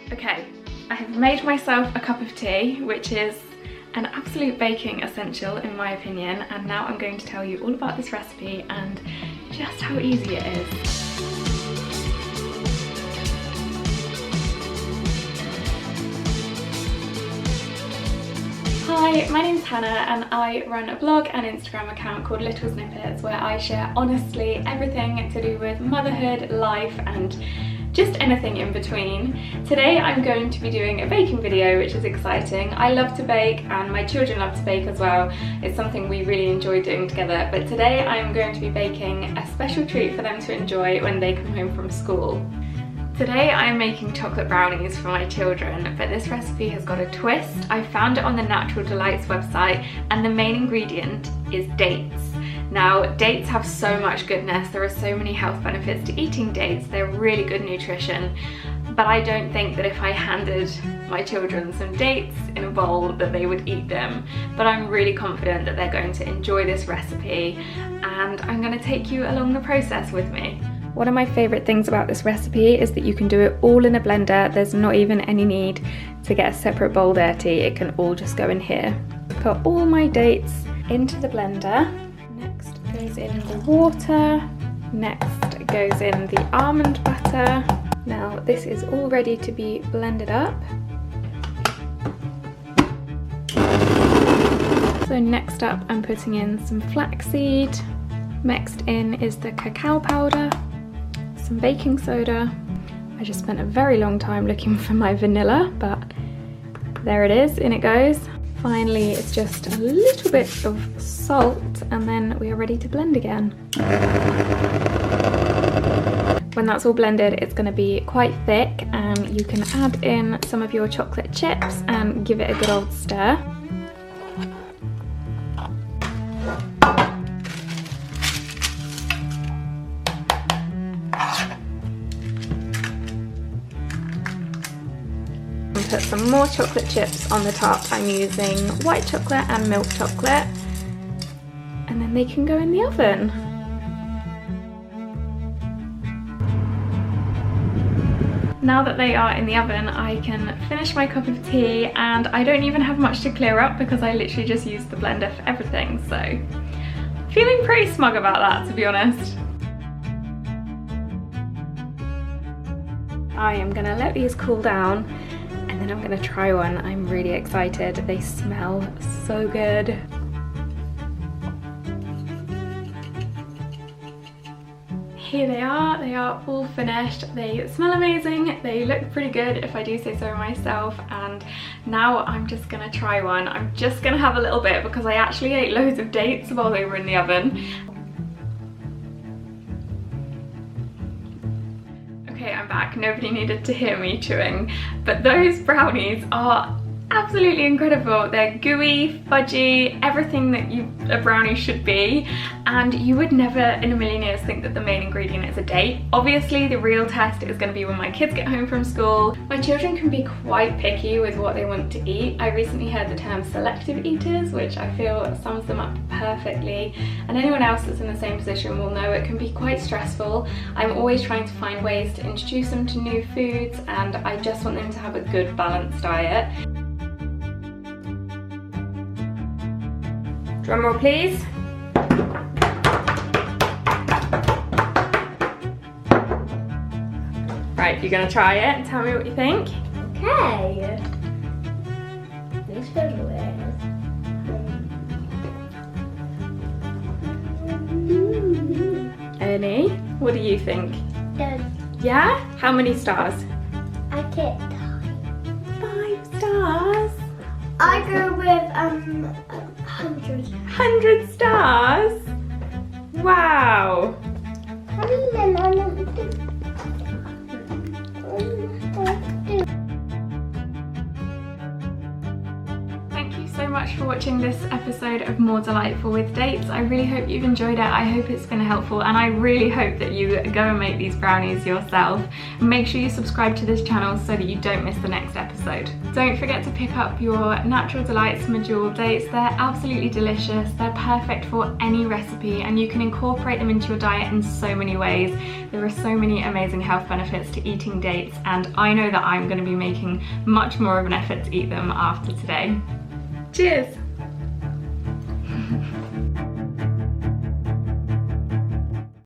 Okay, I have made myself a cup of tea, which is an absolute baking essential in my opinion, and now I'm going to tell you all about this recipe and just how easy it is. Hi, my name's Hannah and I run a blog and Instagram account called Little Snippets where I share honestly everything to do with motherhood, life and just anything in between. Today I'm going to be doing a baking video, which is exciting. I love to bake and my children love to bake as well. It's something we really enjoy doing together, but today I'm going to be baking a special treat for them to enjoy when they come home from school. Today I'm making chocolate brownies for my children, but this recipe has got a twist. I found it on the Natural Delights website and the main ingredient is dates. Now, dates have so much goodness. There are so many health benefits to eating dates. They're really good nutrition, but I don't think that if I handed my children some dates in a bowl that they would eat them. But I'm really confident that they're going to enjoy this recipe and I'm going to take you along the process with me. One of my favourite things about this recipe is that you can do it all in a blender. There's not even any need to get a separate bowl dirty. It can all just go in here. Put all my dates into the blender. Next goes in the water. Next goes in the almond butter. Now this is all ready to be blended up. So next up I'm putting in some flaxseed. Mixed in is the cacao powder, some baking soda. I just spent a very long time looking for my vanilla, but there it is, in it goes. Finally, it's just a little bit of salt and then we are ready to blend again. When that's all blended, it's going to be quite thick and you can add in some of your chocolate chips and give it a good old stir. Put some more chocolate chips on the top. I'm using white chocolate and milk chocolate, and then they can go in the oven. Now that they are in the oven, I can finish my cup of tea, and I don't even have much to clear up because I literally just used the blender for everything, so feeling pretty smug about that, to be honest. I am gonna let these cool down and then I'm gonna try one. I'm really excited. They smell so good. Here they are all finished. They smell amazing, they look pretty good if I do say so myself, and now I'm just gonna try one. I'm just gonna have a little bit because I actually ate loads of dates while they were in the oven. Okay, I'm back. Nobody needed to hear me chewing, but those brownies are absolutely incredible. They're gooey, fudgy, everything that a brownie should be, and you would never in a million years think that the main ingredient is a date. Obviously the real test is going to be when my kids get home from school. My children can be quite picky with what they want to eat. I recently heard the term selective eaters, which I feel sums them up perfectly, and anyone else that's in the same position will know it can be quite stressful. I'm always trying to find ways to introduce them to new foods, and I just want them to have a good balanced diet. Drum roll, please. Right, you're gonna try it and tell me what you think. Okay. This feels weird. Ernie, what do you think? Good. Yeah? How many stars? I get 5 stars. I go with 100. 100 stars? Wow. Thank you so much much for watching this episode of More Delightful with Dates. I really hope you've enjoyed it. I hope it's been helpful, and I really hope that you go and make these brownies yourself. Make sure you subscribe to this channel so that you don't miss the next episode. Don't forget to pick up your Natural Delights Medjool dates. They're absolutely delicious. They're perfect for any recipe, and you can incorporate them into your diet in so many ways. There are so many amazing health benefits to eating dates, and I know that I'm going to be making much more of an effort to eat them after today. Cheers!